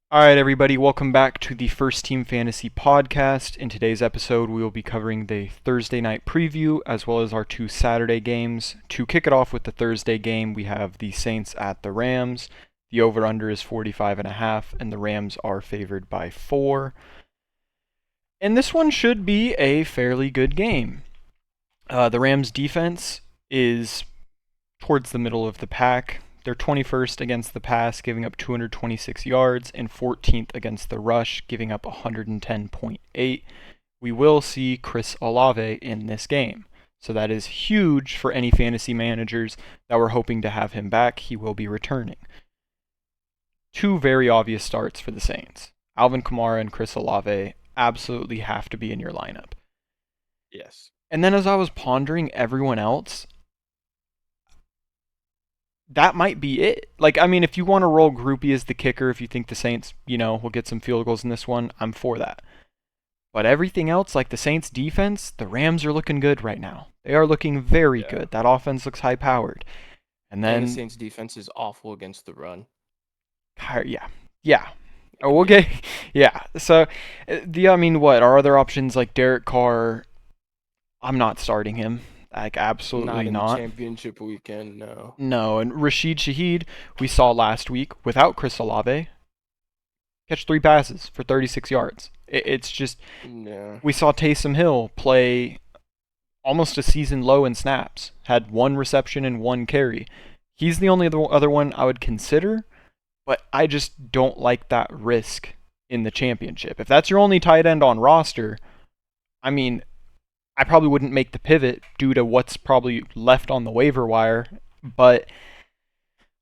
All right, everybody, welcome back to the First Team Fantasy Podcast. In today's episode, we will be covering the Thursday night preview as well as our two Saturday games. To kick it off with the Thursday game, we have the Saints at the Rams. The over-under is 45.5, and the Rams are favored by 4. And this one should be a fairly good game. The Rams' defense is towards the middle of the pack. They're 21st against the pass, giving up 226 yards, and 14th against the rush, giving up 110.8. We will see Chris Olave in this game. So that is huge for any fantasy managers that were hoping to have him back. He will be returning. Two very obvious starts for the Saints. Alvin Kamara and Chris Olave absolutely have to be in your lineup. Yes. And then as I was pondering everyone else, that might be it. If you want to roll Groupie as the kicker, if you think the Saints, will get some field goals in this one, I'm for that. But everything else, like the Saints defense, the Rams are looking good right now. They are looking very good. That offense looks high powered. And then the Saints defense is awful against the run. Yeah. Oh, we'll get yeah. So our other options like Derek Carr, I'm not starting him. Absolutely Not in the not. championship weekend, no. No, and Rashid Shaheed, we saw last week without Chris Olave, catch 3 passes for 36 yards. It's just, we saw Taysom Hill play almost a season low in snaps, had 1 reception and 1 carry. He's the only other one I would consider, but I just don't like that risk in the championship. If that's your only tight end on roster, I probably wouldn't make the pivot due to what's probably left on the waiver wire, but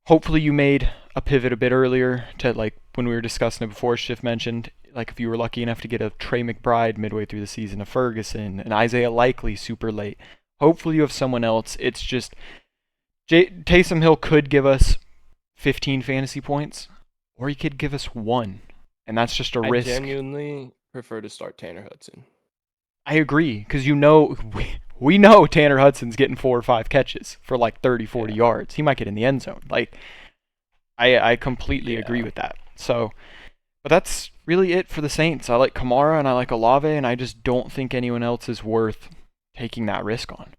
hopefully you made a pivot a bit earlier to, like, when we were discussing it before, Schiff mentioned, like, if you were lucky enough to get a Trey McBride midway through the season, a Ferguson, an Isaiah Likely super late. Hopefully you have someone else. It's just, Taysom Hill could give us 15 fantasy points, or he could give us 1, and that's just a risk. I genuinely prefer to start Tanner Hudson. I agree, because we know Tanner Hudson's getting 4 or 5 catches for like 30, 40 yards. He might get in the end zone. I completely agree with that. So, but that's really it for the Saints. I like Kamara and I like Olave, and I just don't think anyone else is worth taking that risk on.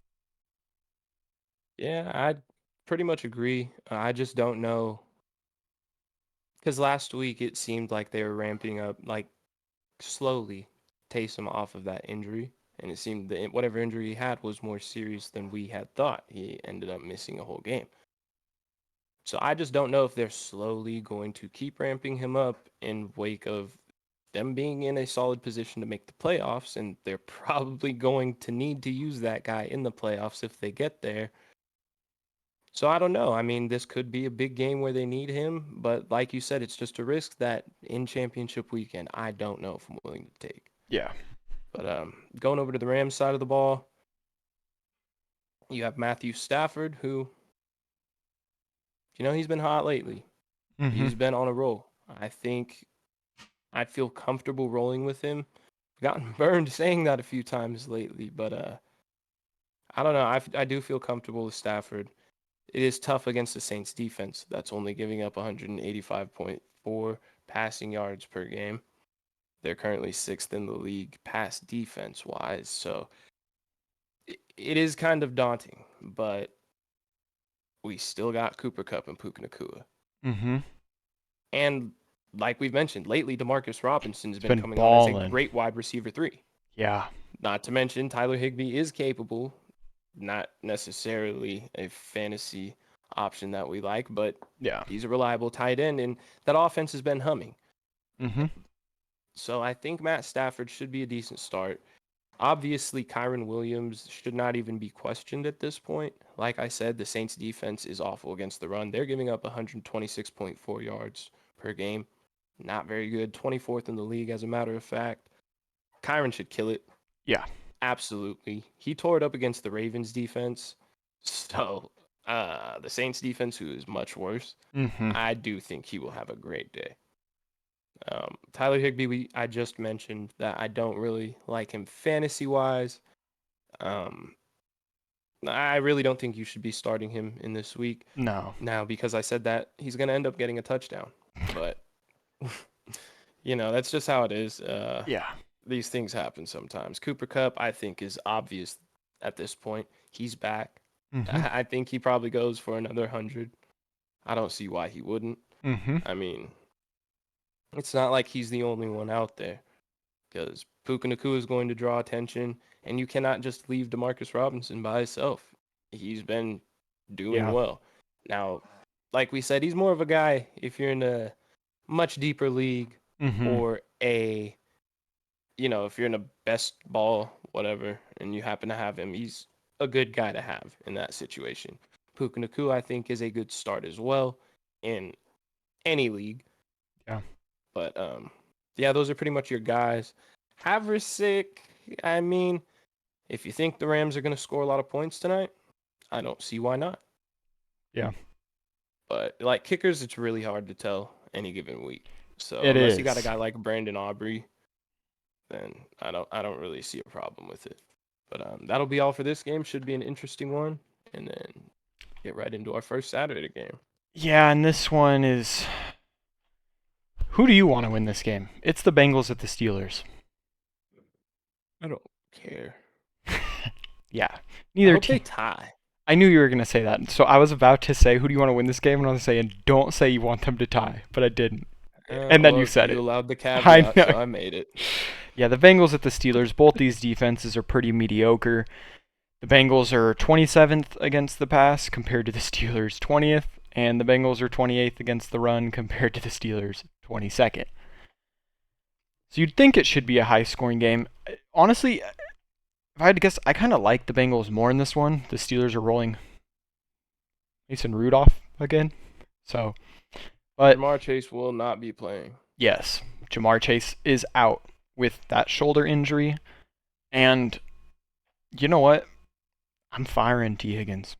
Yeah, I pretty much agree. I just don't know. Because last week it seemed like they were ramping up, like, slowly Taysom off of that injury. And it seemed that whatever injury he had was more serious than we had thought. He ended up missing a whole game. So I just don't know if they're slowly going to keep ramping him up in wake of them being in a solid position to make the playoffs, and they're probably going to need to use that guy in the playoffs if they get there. So I don't know. I mean, this could be a big game where they need him, but like you said, it's just a risk that in championship weekend, I don't know if I'm willing to take. Yeah. But going over to the Rams side of the ball, you have Matthew Stafford, who, he's been hot lately. Mm-hmm. He's been on a roll. I think I'd feel comfortable rolling with him. I've gotten burned saying that a few times lately, but I don't know. I do feel comfortable with Stafford. It is tough against the Saints defense that's only giving up 185.4 passing yards per game. They're currently 6th in the league pass defense wise, so it is kind of daunting, but we still got Cooper Kupp and Puka Nacua. Mm-hmm. And like we've mentioned, lately DeMarcus Robinson's been coming balling on as a great wide receiver 3. Yeah. Not to mention Tyler Higbee is capable, not necessarily a fantasy option that we like, but Yeah. he's a reliable tight end, and that offense has been humming. Mm-hmm. So I think Matt Stafford should be a decent start. Obviously, Kyron Williams should not even be questioned at this point. Like I said, the Saints defense is awful against the run. They're giving up 126.4 yards per game. Not very good. 24th in the league, as a matter of fact. Kyron should kill it. Yeah. Absolutely. He tore it up against the Ravens defense. So, the Saints defense, who is much worse, I do think he will have a great day. Tyler Higbee, I just mentioned that I don't really like him fantasy-wise. I really don't think you should be starting him in this week. No. Now, because I said that, he's going to end up getting a touchdown. But That's just how it is. Yeah. These things happen sometimes. Cooper Kupp, I think, is obvious at this point. He's back. Mm-hmm. I think he probably goes for another 100. I don't see why he wouldn't. Mm-hmm. I mean, it's not like he's the only one out there because Puka Nacua is going to draw attention, and you cannot just leave Demarcus Robinson by himself. He's been doing Yeah. well. Now, like we said, he's more of a guy if you're in a much deeper league Mm-hmm. or if you're in a best ball, whatever, and you happen to have him, he's a good guy to have in that situation. Puka Nacua, I think, is a good start as well in any league. Yeah. But yeah, those are pretty much your guys. Haversick, I mean, if you think the Rams are going to score a lot of points tonight, I don't see why not. Yeah. But like kickers, it's really hard to tell any given week. So It unless is. you got a guy like Brandon Aubrey, then I don't really see a problem with it. But that'll be all for this game. Should be an interesting one, and then get right into our first Saturday game. Yeah, and this one is. Who do you want to win this game? It's the Bengals at the Steelers. I don't care. Yeah, neither I hope team. they tie. I knew you were going to say that. So I was about to say, who do you want to win this game? And I was saying, don't say you want them to tie, but I didn't. And then you said it. You allowed the I caveat, know. so I made it. Yeah, the Bengals at the Steelers. Both these defenses are pretty mediocre. The Bengals are 27th against the pass compared to the Steelers 20th, and the Bengals are 28th against the run compared to the Steelers 22nd. So you'd think it should be a high-scoring game. Honestly, if I had to guess, I kind of like the Bengals more in this one. The Steelers are rolling Mason Rudolph again. So, but Jamar Chase will not be playing. yes, Jamar Chase is out with that shoulder injury. And you know what? I'm firing T. Higgins.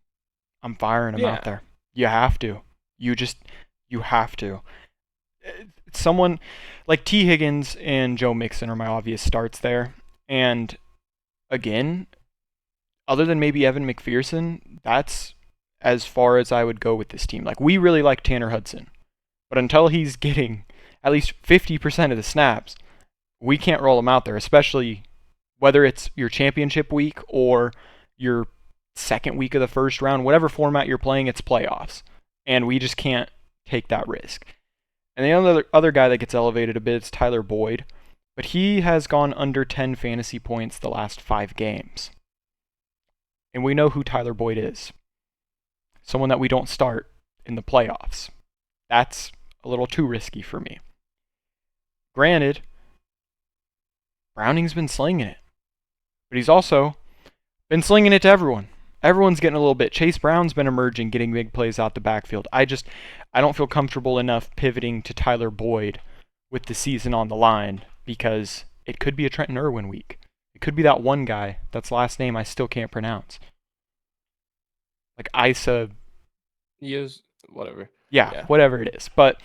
I'm firing him out there. You have to. You have to. Someone like T. Higgins and Joe Mixon are my obvious starts there. And again, other than maybe Evan McPherson, that's as far as I would go with this team. Like, we really like Tanner Hudson. But until he's getting at least 50% of the snaps, we can't roll him out there, especially whether it's your championship week or your second week of the first round. Whatever format you're playing, it's playoffs. And we just can't take that risk. And the other guy that gets elevated a bit is Tyler Boyd. But he has gone under 10 fantasy points the last 5 games. And we know who Tyler Boyd is. Someone that we don't start in the playoffs. That's a little too risky for me. Granted, Browning's been slinging it. But he's also been slinging it to everyone. Everyone's getting a little bit. Chase Brown's been emerging, getting big plays out the backfield. I don't feel comfortable enough pivoting to Tyler Boyd with the season on the line because it could be a Trenton Irwin week. It could be that one guy that's last name I still can't pronounce. Like Isa. Yes, whatever. Yeah, whatever it is. But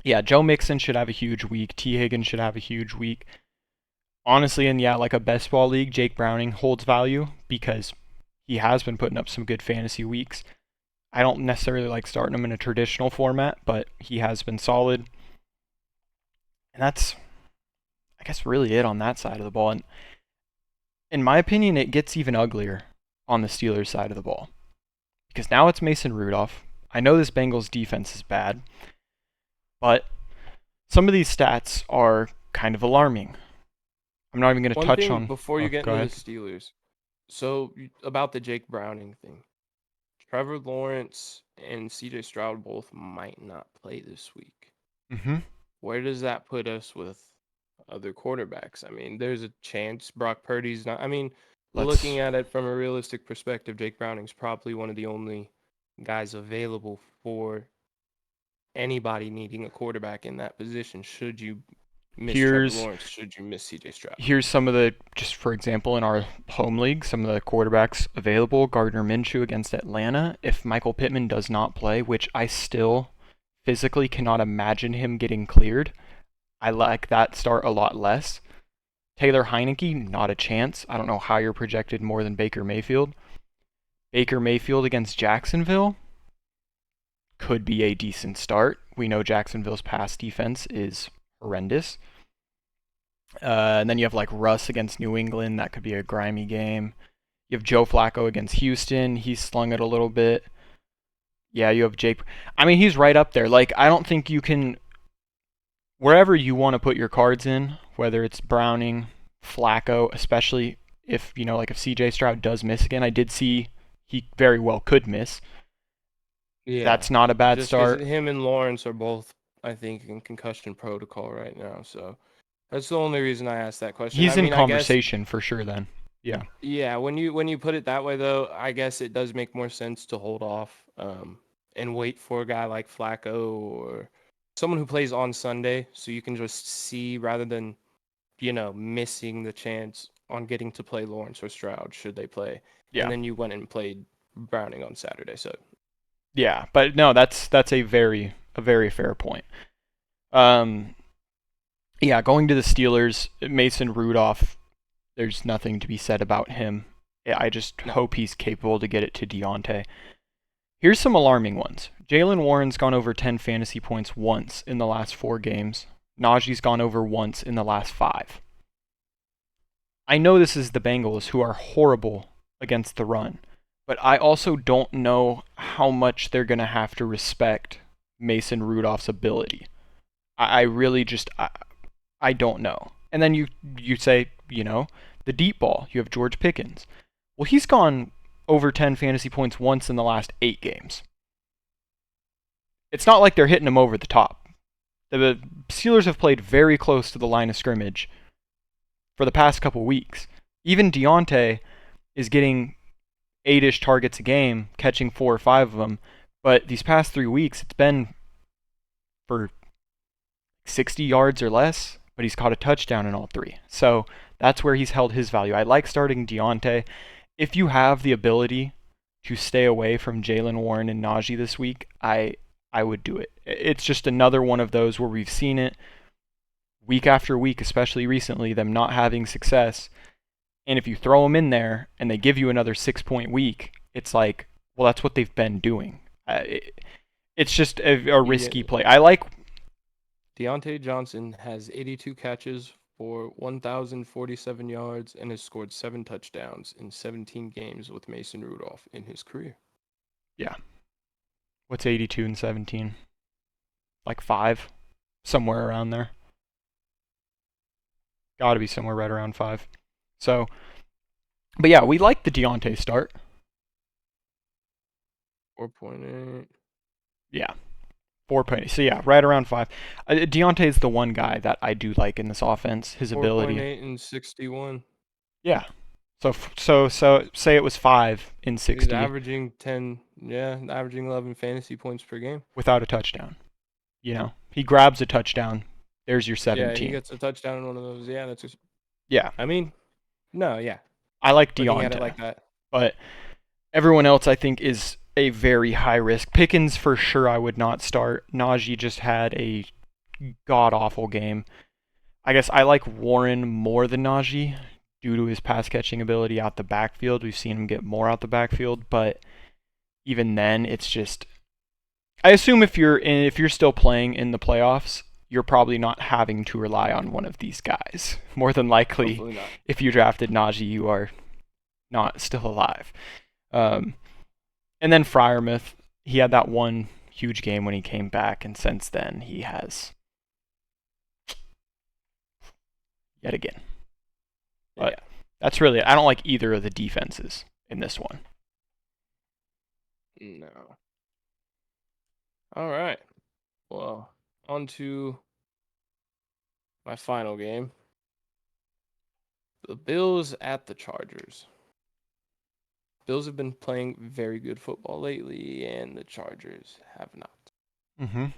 yeah, Joe Mixon should have a huge week. T. Higgins should have a huge week. Honestly, in like a best ball league, Jake Browning holds value because he has been putting up some good fantasy weeks. I don't necessarily like starting him in a traditional format, but he has been solid. And that's, I guess, really it on that side of the ball. And in my opinion, it gets even uglier on the Steelers side of the ball. Because now it's Mason Rudolph. I know this Bengals defense is bad, but some of these stats are kind of alarming. I'm not even going to touch on... Before you get into the Steelers. So, about the Jake Browning thing. Trevor Lawrence and CJ Stroud both might not play this week. Mm-hmm. Where does that put us with other quarterbacks? I mean, there's a chance Brock Purdy's not... I mean, looking at it from a realistic perspective, Jake Browning's probably one of the only guys available for anybody needing a quarterback in that position. Should you miss Trevor Lawrence? Should you miss CJ Stroud? Here's some of the, just for example, in our home league, some of the quarterbacks available. Gardner Minshew against Atlanta. If Michael Pittman does not play, which I still physically cannot imagine him getting cleared, I like that start a lot less. Taylor Heineke, not a chance. I don't know how you're projected more than Baker Mayfield. Baker Mayfield against Jacksonville could be a decent start. We know Jacksonville's pass defense is horrendous. And then you have like Russ against New England. That could be a grimy game. You have Joe Flacco against Houston. He's slung it a little bit. Yeah, you have Jake. I mean, he's right up there. Like, I don't think you can. Wherever you want to put your cards in, whether it's Browning, Flacco, especially if, like if CJ Stroud does miss again, I did see he very well could miss. Yeah. That's not a bad just start. Him and Lawrence are both, I think, in concussion protocol right now. So that's the only reason I asked that question. He's I in mean, conversation for sure then. Yeah. Yeah, when you put it that way, though, I guess it does make more sense to hold off and wait for a guy like Flacco or someone who plays on Sunday, so you can just see rather than missing the chance on getting to play Lawrence or Stroud should they play. Yeah. And then you went and played Browning on Saturday. So yeah, but no, that's a very fair point. Yeah, going to the Steelers, Mason Rudolph, there's nothing to be said about him. I just hope he's capable to get it to Deontay. Here's some alarming ones. Jaylen Warren's gone over 10 fantasy points once in the last 4 games. Najee's gone over once in the last 5. I know this is the Bengals, who are horrible against the run, but I also don't know how much they're going to have to respect Mason Rudolph's ability. I really just, I don't know. And then you say, the deep ball, you have George Pickens. Well, he's gone over 10 fantasy points once in the last 8 games. It's not like they're hitting him over the top. The Steelers have played very close to the line of scrimmage for the past couple weeks. Even Deontay is getting 8-ish targets a game, catching 4 or 5 of them. But these past 3 weeks, it's been for 60 yards or less, but he's caught a touchdown in all 3. So that's where he's held his value. I like starting Deontay. If you have the ability to stay away from Jaylen Warren and Najee this week, I would do it. It's just another one of those where we've seen it week after week, especially recently, them not having success. And if you throw them in there and they give you another 6-point week, it's like, well, that's what they've been doing. It's just a risky play. I like Deontay Johnson has 82 catches for 1,047 yards and has scored 7 touchdowns in 17 games with Mason Rudolph in his career. Yeah. What's 82 and 17? Like 5? Somewhere around there. Got to be somewhere right around 5. So, but yeah, we like the Deontay start. 4.8. Yeah. 4.8. So yeah, right around 5. Deontay is the one guy that I do like in this offense. His ability. 4.8 and 61. Yeah. So say it was 5 in 60. He's averaging 10. Yeah, averaging 11 fantasy points per game without a touchdown. He grabs a touchdown. There's your 17. Yeah, he gets a touchdown in one of those. Yeah, that's just. Yeah. I mean, no, yeah. I like Deontay. Looking at it like that. But everyone else, I think, is a very high risk. Pickens, for sure, I would not start. Najee just had a god-awful game. I guess I like Warren more than Najee due to his pass-catching ability out the backfield. We've seen him get more out the backfield, but even then, it's just... I assume if you're still playing in the playoffs, you're probably not having to rely on one of these guys. More than likely, if you drafted Najee, you are not still alive. And then Freiermuth, he had that one huge game when he came back, and since then he has yet again. But that's really it. I don't like either of the defenses in this one. No. All right. Well, on to my final game. The Bills at the Chargers. Bills have been playing very good football lately, and the Chargers have not.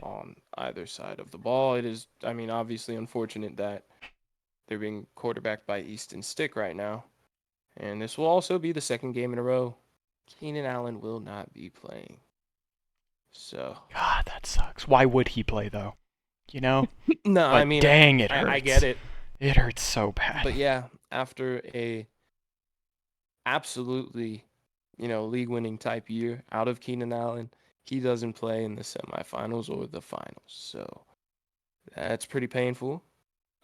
On either side of the ball. It is, obviously unfortunate that they're being quarterbacked by Easton Stick right now. And this will also be the second game in a row. Keenan Allen will not be playing. So. God, that sucks. Why would he play, though? No, but dang, it hurts. I get it. It hurts so bad. But yeah, after a absolutely, league-winning type year out of Keenan Allen, he doesn't play in the semifinals or the finals. So That's pretty painful.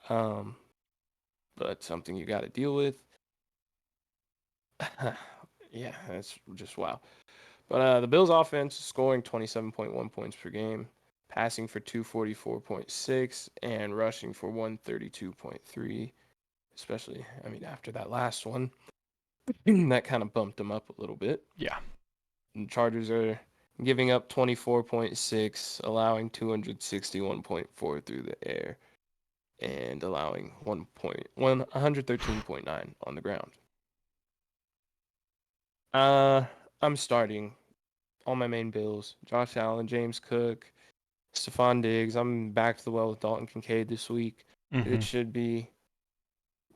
But something you got to deal with. Yeah, that's just wow. But the Bills' offense scoring 27.1 points per game, passing for 244.6, and rushing for 132.3. Especially, I mean, after that last one, that kind of bumped them up a little bit. Yeah. And the Chargers are giving up 24.6, allowing 261.4 through the air, and allowing 113.9 on the ground. I'm starting all my main Bills: Josh Allen, James Cook, Stephon Diggs. I'm back to the well with Dalton Kincaid this week. Mm-hmm. It should be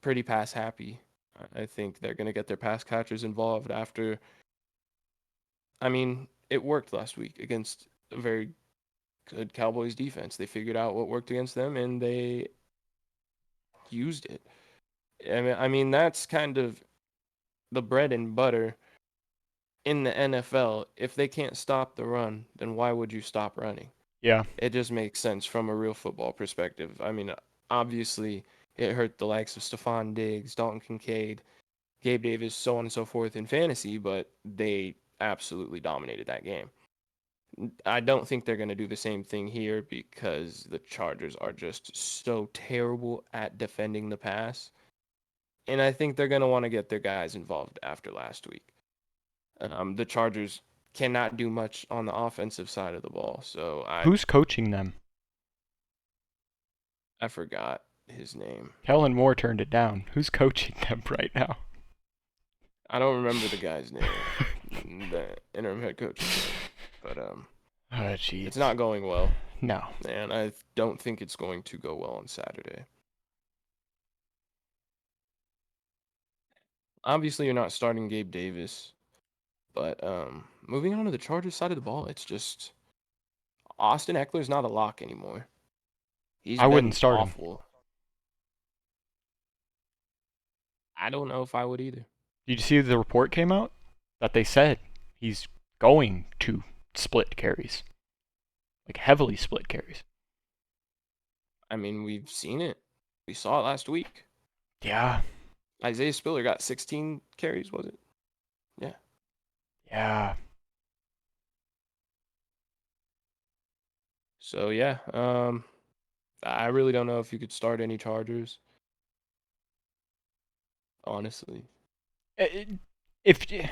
pretty pass happy. I think they're going to get their pass catchers involved after. I mean, it worked last week against a very good Cowboys defense. They figured out what worked against them and they used it. I mean that's kind of the bread and butter in the NFL. If they can't stop the run, then why would you stop running? Yeah. It just makes sense from a real football perspective. I mean, obviously, it hurt the likes of Stephon Diggs, Dalton Kincaid, Gabe Davis, so on and so forth in fantasy, but they absolutely dominated that game. I don't think they're going to do the same thing here because the Chargers are just so terrible at defending the pass. And I think they're going to want to get their guys involved after last week. The Chargers cannot do much on the offensive side of the ball. So Who's coaching them? I forgot his name. Kellen Moore turned it down. Who's coaching them right now? I don't remember the guy's name, the interim head coach. But it's not going well. No. And I don't think it's going to go well on Saturday. Obviously, you're not starting Gabe Davis. But moving on to the Chargers side of the ball, it's just Austin Eckler's not a lock anymore. He's I been wouldn't start awful. him. I don't know if I would either. Did you see the report came out that they said he's going to split carries, like heavily split carries? I mean, we've seen it. We saw it last week. Yeah. Isaiah Spiller got 16 carries, was it? Yeah. Yeah. So yeah, I really don't know if you could start any Chargers. Honestly, If would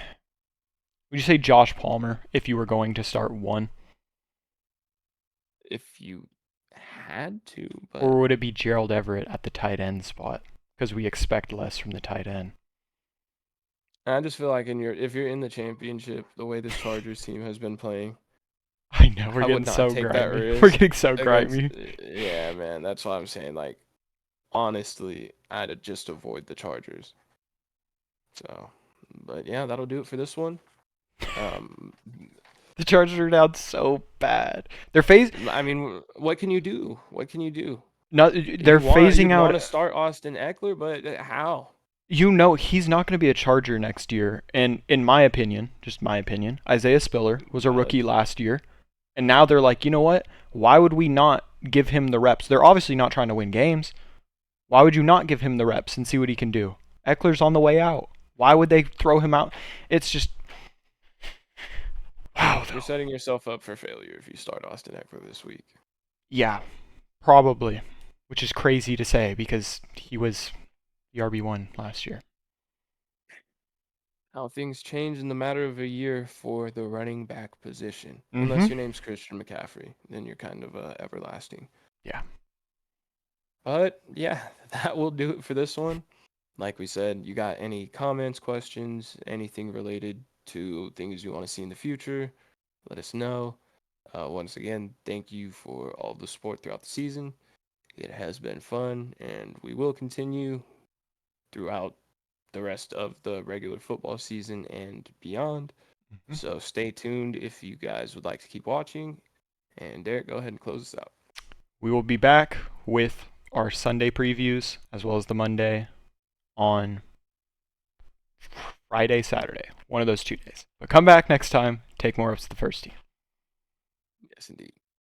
you say Josh Palmer if you were going to start one, if you had to, but or would it be Gerald Everett at the tight end spot? Because we expect less from the tight end. I just feel like if you're in the championship, the way this Chargers team has been playing, I know we're I would getting not so take that grimy. risk We're getting so against. grimy. Yeah, man, that's what I'm saying. Like, honestly, I'd just avoid the Chargers. So, but yeah, that'll do it for this one. The Chargers are down so bad. They're phasing. I mean, what can you do? What can you do? No, they're phasing out. Want to start Austin Eckler, but how? You know he's not going to be a Charger next year. And in my opinion, just my opinion, Isaiah Spiller was a rookie last year. And now they're like, you know what? Why would we not give him the reps? They're obviously not trying to win games. Why would you not give him the reps and see what he can do? Eckler's on the way out. Why would they throw him out? It's just... Wow. You're setting yourself up for failure if you start Austin Eckler this week. Yeah, probably. Which is crazy to say because he was the RB1 last year. How things change in the matter of a year for the running back position. Mm-hmm. Unless your name's Christian McCaffrey, then you're kind of everlasting. Yeah. But yeah, that will do it for this one. Like we said, you got any comments, questions, anything related to things you want to see in the future, let us know. Once again, thank you for all the support throughout the season. It has been fun, and we will continue throughout the rest of the regular football season and beyond. Mm-hmm. So stay tuned if you guys would like to keep watching. And Derek, go ahead and close this out. We will be back with our Sunday previews as well as the Monday on Friday, Saturday. One of those 2 days. But come back next time. Take more ups to the first team. Yes, indeed.